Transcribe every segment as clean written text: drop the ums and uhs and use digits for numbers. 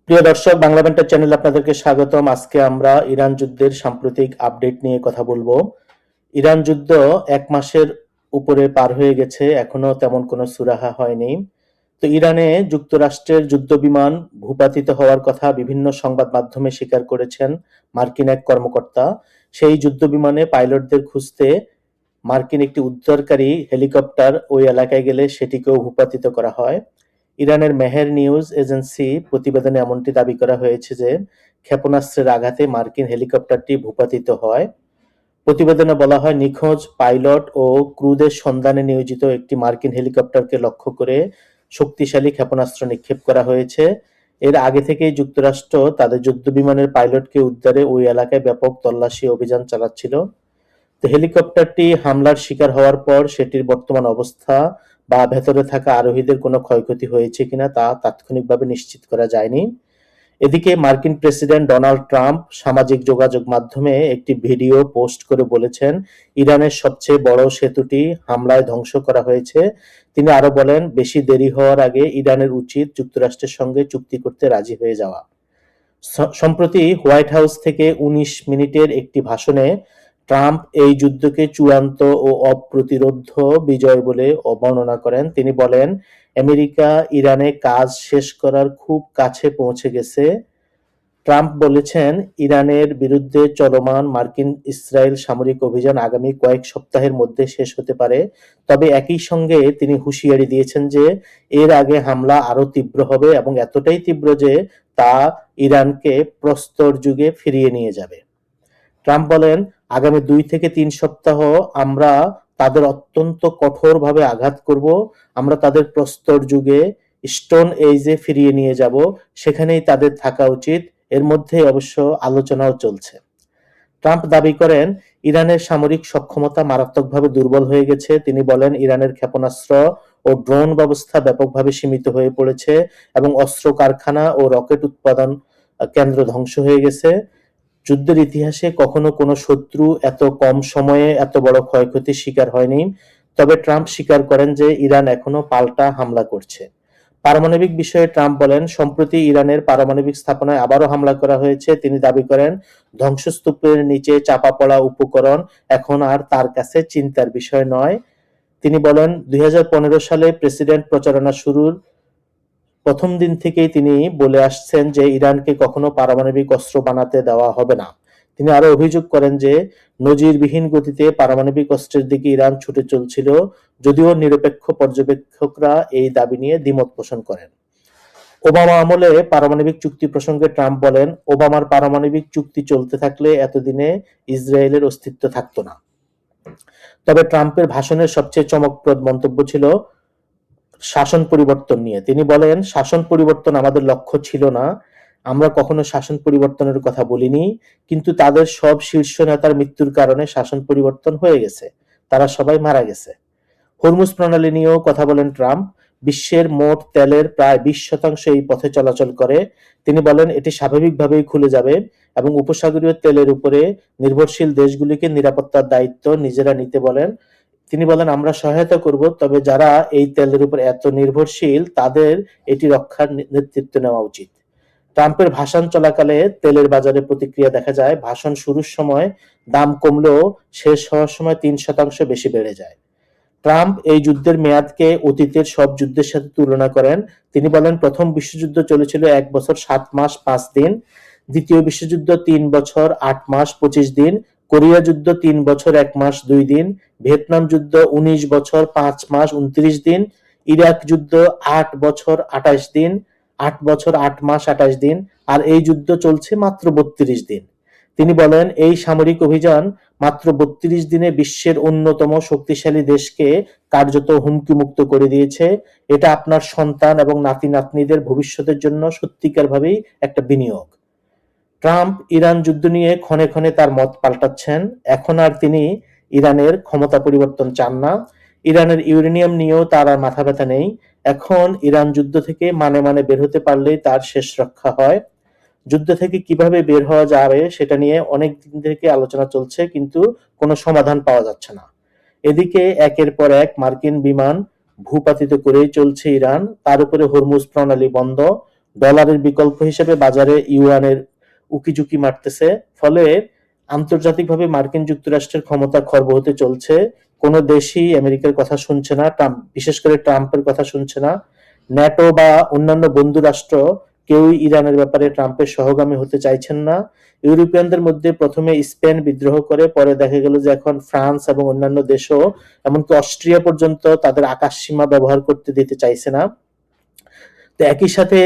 প্রিয় দর্শক, বাংলা ব্যান্টার চ্যানেলে আপনাদেরকে স্বাগতম। আজকে আমরা ইরান যুদ্ধের সাম্প্রতিক আপডেট নিয়ে কথা বলবো। ইরান যুদ্ধ 1 মাসের উপরে পার হয়ে গেছে, এখনো তেমন কোনো সুরাহা হয়নি। তো ইরানে যুক্তরাষ্ট্রের যুদ্ধ বিমান ভূপাতিত হওয়ার কথা বিভিন্ন সংবাদ মাধ্যমে স্বীকার করেছেন মার্কিন এক কর্মকর্তা। সেই যুদ্ধ বিমানে পাইলটদের খুঁজতে মার্কিন একটি উদ্ধারকারী হেলিকপ্টার ওই এলাকায় গেলে সেটিকেও ভূপাতিত করা হয়। ইরানের মেহের নিউজ এজেন্সি প্রতিবেদনে এমনটি দাবি করা হয়েছে যে ক্ষেপণাস্ত্রের আঘাতে মার্কিন হেলিকপ্টারটি ভূপাতিত হয়। প্রতিবেদনে বলা হয়, নিখোঁজ পাইলট ও ক্রুদের সন্ধানে নিয়োজিত একটি মার্কিন হেলিকপ্টারকে লক্ষ্য করে শক্তিশালী ক্ষেপণাস্ত্র নিক্ষেপ করা হয়েছে। এর আগে থেকেই যুক্তরাষ্ট্র তাদের যুদ্ধবিমানের পাইলটকে উদ্ধারে ওই এলাকায় ব্যাপক তল্লাশি অভিযান চালাচ্ছিল। তো হেলিকপ্টারটি হামলার শিকার হওয়ার পর সেটির বর্তমান অবস্থা বা ভেতরে থাকা আরোহীদের কোনো ক্ষয়ক্ষতি হয়েছে কিনা তা তাৎক্ষণিকভাবে নিশ্চিত করা যায়নি। এদিকে মার্কিন প্রেসিডেন্ট ডোনাল্ড ট্রাম্প সামাজিক যোগাযোগ মাধ্যমে একটি ভিডিও পোস্ট করে বলেছেন, ইরানের সবচেয়ে বড় সেতুটি হামলায় ধ্বংস করা হয়েছে। তিনি আরো বলেন, বেশি দেরি হওয়ার আগে ইরানের উচিত যুক্তরাষ্ট্রের সঙ্গে চুক্তি করতে রাজি হয়ে যাওয়া। সম্প্রতি হোয়াইট হাউস থেকে ১৯ মিনিটের একটি ভাষণে ট্রাম্প এই যুদ্ধকে চূড়ান্ত ও অপ্রতিরোধ্য বিজয় বলে বর্ণনা করেন। তিনি বলেন, আমেরিকা ইরানে কাজ শেষ করার খুব কাছে পৌঁছে গেছে। ট্রাম্প বলেছেন, ইরানের বিরুদ্ধে চলমান মার্কিন-ইসরায়েল সামরিক অভিযান আগামী কয়েক সপ্তাহের মধ্যে শেষ হতে পারে। তবে একই সঙ্গে তিনি হুঁশিয়ারি দিয়েছেন যে এর আগে হামলা আরো তীব্র হবে এবং এতটাই তীব্র যে তা ইরানকে প্রস্তর যুগে ফিরিয়ে নিয়ে যাবে। ট্রাম্প বলেন, আগামী ২ থেকে ৩ সপ্তাহ আমরা তাদের অত্যন্ত কঠোরভাবে আঘাত করব। আমরা তাদের প্রস্তর যুগে, স্টোন এজে ফিরিয়ে নিয়ে যাব। সেখানেই তাদের থাকা উচিত। এর মধ্যে অবশ্য আলোচনাও চলছে। ট্রাম্প দাবি করেন, ইরানের সামরিক সক্ষমতা মারাত্মকভাবে দুর্বল হয়ে গেছে। তিনি বলেন, ইরানের ক্ষেপণাস্ত্র ও ড্রোন ব্যবস্থা ব্যাপকভাবে সীমিত হয়ে পড়েছে এবং অস্ত্র কারখানা ও রকেট উৎপাদন কেন্দ্র ধ্বংস হয়ে গেছে। যুদ্ধের ইতিহাসে কখনো কোনো শত্রু এত কম সময়ে এত বড় ক্ষয়ক্ষতির শিকার হয়নি। তবে ট্রাম্প স্বীকার করেন যে ইরান এখনো পাল্টা হামলা করছে। পারমাণবিক বিষয়ে ট্রাম্প বলেন, সম্প্রতি ইরানের পারমাণবিক স্থাপনায় আবারও হামলা করা হয়েছে। তিনি দাবি করেন, ধ্বংসস্তূপের নিচে চাপা পড়া উপকরণ এখন আর তার কাছে চিন্তার বিষয় নয়। তিনি বলেন, ২০১৫ সালে প্রেসিডেন্ট প্রচারণা শুরুর প্রথম দিন থেকেই তিনি বলে আসছেন যে ইরানকে কখনো পারমাণবিক অস্ত্র বানাতে দেওয়া হবে না। তিনি আরো অভিযোগ করেন যে নজিরবিহীন গতিতে পারমাণবিক অস্ত্রের দিকে ইরান ছুটে চলছিল, যদিও নিরপেক্ষ পর্যবেক্ষকরা এই দাবি নিয়ে দ্বিমত পোষণ করেন। ওবামা আমলে পারমাণবিক চুক্তি প্রসঙ্গে ট্রাম্প বলেন, ওবামার পারমাণবিক চুক্তি চলতে থাকলে এতদিনে ইসরায়েলের অস্তিত্ব থাকতো না। তবে ট্রাম্পের ভাষণের সবচেয়ে চমকপ্রদ মন্তব্য ছিল শাসন পরিবর্তন নিয়ে। তিনি বলেন, শাসন পরিবর্তন আমাদের লক্ষ্য ছিল না। আমরা কখনো শাসন পরিবর্তনের কথা বলিনি, কিন্তু তাদের সব শীর্ষ নেতার মৃত্যুর কারণে শাসন পরিবর্তন হয়ে গেছে। তারা সবাই মারা গেছে। হরমুজ প্রণালী নিয়েও কথা বলেন ট্রাম্প। বিশ্বের মোট তেলের প্রায় ২০% এই পথে চলাচল করে। তিনি বলেন, এটি স্বাভাবিকভাবেই খুলে যাবে এবং উপসাগরীয় তেলের উপরে নির্ভরশীল দেশগুলিকে নিরাপত্তার দায়িত্ব নিজেরা নিতে বলেন। তিনি বলেন, আমরা সহায়তা করব, তবে যারা এই তেলের উপর এত নির্ভরশীল তাদের এটি রক্ষার নেতৃত্ব নেওয়া উচিত। ট্রাম্পের ভাষণ চলাকালে তেলের বাজারে প্রতিক্রিয়া দেখা যায়। ভাষণ শুরুর সময় দাম কমলেও শেষ হওয়ার সময় ৩% বেশি বেড়ে যায়। ট্রাম্প এই যুদ্ধের মেয়াদকে অতীতের সব যুদ্ধের সাথে তুলনা করেন। তিনি বলেন, প্রথম বিশ্বযুদ্ধ চলেছিল ১ বছর ৭ মাস ৫ দিন, দ্বিতীয় বিশ্বযুদ্ধ ৩ বছর ৮ মাস ২৫ দিন, কোরিয়া যুদ্ধ ৩ বছর ১ মাস ২ দিন, ভিয়েতনাম যুদ্ধ ১৯ বছর ৫ মাস ২৯ দিন, ইরাক যুদ্ধ ৮ বছর ২৮ দিন, ৮ বছর ৮ মাস ২৮ দিন, আর এই যুদ্ধ চলছে মাত্র ৩২ দিন। তিনি বলেন, এই সামরিক অভিযান মাত্র ৩২ দিনে বিশ্বের অন্যতম শক্তিশালী দেশকে কার্যত হুমকিমুক্ত করে দিয়েছে। এটা আপনার সন্তান এবং নাতি-নাতনিদের ভবিষ্যতের জন্য সত্যিকার ভাবেই একটা বিনিয়োগ। ট্রাম্প ইরান যুদ্ধ নিয়ে ক্ষণে ক্ষণে তার মত পাল্টাচ্ছেন। এখন আর তিনি ইরানের ক্ষমতা পরিবর্তন চান না। ইরানের ইউরেনিয়াম নিয়েও তার আর মাথা ব্যথা নেই। এখন ইরান যুদ্ধ থেকে মানে মানে বের হতে পারলেই তার শেষ রক্ষা হয়। যুদ্ধ থেকে কিভাবে বের হওয়া যাবে সেটা নিয়ে অনেক দিন থেকে আলোচনা চলছে, কিন্তু কোনো সমাধান পাওয়া যাচ্ছে না। এদিকে একের পর এক মার্কিন বিমান ভূপাতিত করেই চলছে ইরান। তার উপরে হরমুজ প্রণালী বন্ধ, ডলারের বিকল্প হিসেবে বাজারে ইউয়ানের উকিঝুঁকি মারতেছে। ফলে আন্তর্জাতিকভাবে মার্কিন যুক্তরাষ্ট্রের ক্ষমতা খর্ব হতে চলছে। কোনো দেশই আমেরিকার কথা শুনছে না, বিশেষ করে ট্রাম্পের কথা শুনছে না। ন্যাটো বা অন্যান্য বন্ধু রাষ্ট্র কেউই ইরানের ব্যাপারে ট্রাম্পের সহগামী হতে চাইছেন না। ইউরোপিয়ানদের মধ্যে প্রথমে স্পেন বিদ্রোহ করে, পরে দেখা গেল যে এখন ফ্রান্স এবং অন্যান্য দেশও, এমনকি অস্ট্রিয়া পর্যন্ত তাদের আকাশসীমা ব্যবহার করতে দিতে চাইছে না। তো একই সাথে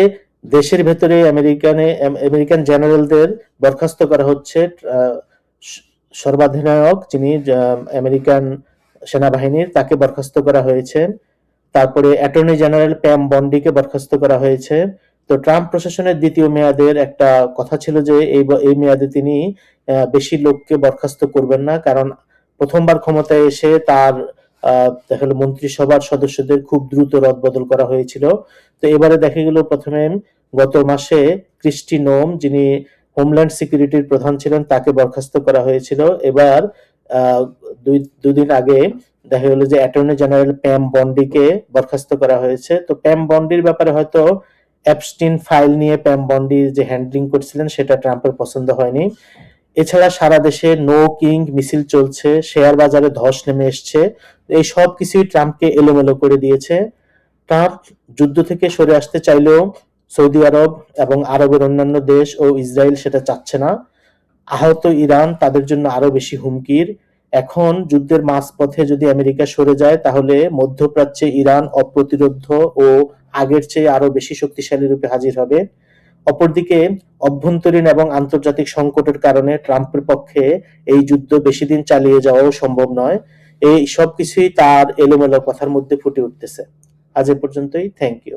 দেশের ভেতরে আমেরিকান জেনারেলদের বরখাস্ত করা হচ্ছে। সর্বাধিনায়ক যিনি আমেরিকান সেনাবাহিনীর, তাকে বরখাস্ত করা হয়েছে। তারপরে অ্যাটর্নি জেনারেল প্যাম বন্ডিকে বরখাস্ত করা হয়েছে। তো ট্রাম্প প্রশাসনের দ্বিতীয় মেয়াদের একটা কথা ছিল যে এই মেয়াদে তিনি বেশি লোককে বরখাস্ত করবেন না, কারণ প্রথমবার ক্ষমতায় এসে তার দেখা গেল মন্ত্রিসভার সদস্যদের খুব দ্রুত রদবদল করা হয়েছিল। তো এবারে দেখা গেল প্রথমে গত মাসে ক্রিস্টি নোম, যিনি হোমল্যান্ড সিকিউরিটির প্রধান ছিলেন, তাকে বরখাস্ত করা হয়েছিল। এবার দুদিন আগে দেখা গেল যে অ্যাটর্নি জেনারেল প্যাম বন্ডিকে বরখাস্ত করা হয়েছে। তো প্যাম বন্ডির ব্যাপারে হয়তো অ্যাপস্টিন ফাইল নিয়ে প্যাম বন্ডি যে হ্যান্ডলিং করছিলেন সেটা ট্রাম্পের পছন্দ হয়নি। এছাড়া সারা দেশে নো কিং মিছিল চলছে, শেয়ার বাজারে ধস নেমে এসছে। এই সব কিছুই ট্রাম্পকে এলোমেলো করে দিয়েছে। ট্রাম্প যুদ্ধ থেকে সরে আসতে চাইলেও সৌদি আরব এবং আরবের অন্যান্য দেশ ও ইসরায়েল সেটা চাচ্ছে না। আহত ইরান তাদের জন্য আরো বেশি হুমকির। এখন যুদ্ধের মাঝপথে যদি আমেরিকা সরে যায়, তাহলে মধ্যপ্রাচ্যে ইরান অপ্রতিরোধ্য ও আগের চেয়ে আরো বেশি শক্তিশালী রূপে হাজির হবে। অপরদিকে অভ্যন্তরীণ এবং আন্তর্জাতিক সংকটের কারণে ট্রাম্পের পক্ষে এই যুদ্ধ বেশি দিন চালিয়ে যাওয়াও সম্ভব নয়। এই সবকিছুই তার এলোমেলো কথার মধ্যে ফুটে উঠতেছে। আজ এ পর্যন্তই। Thank you.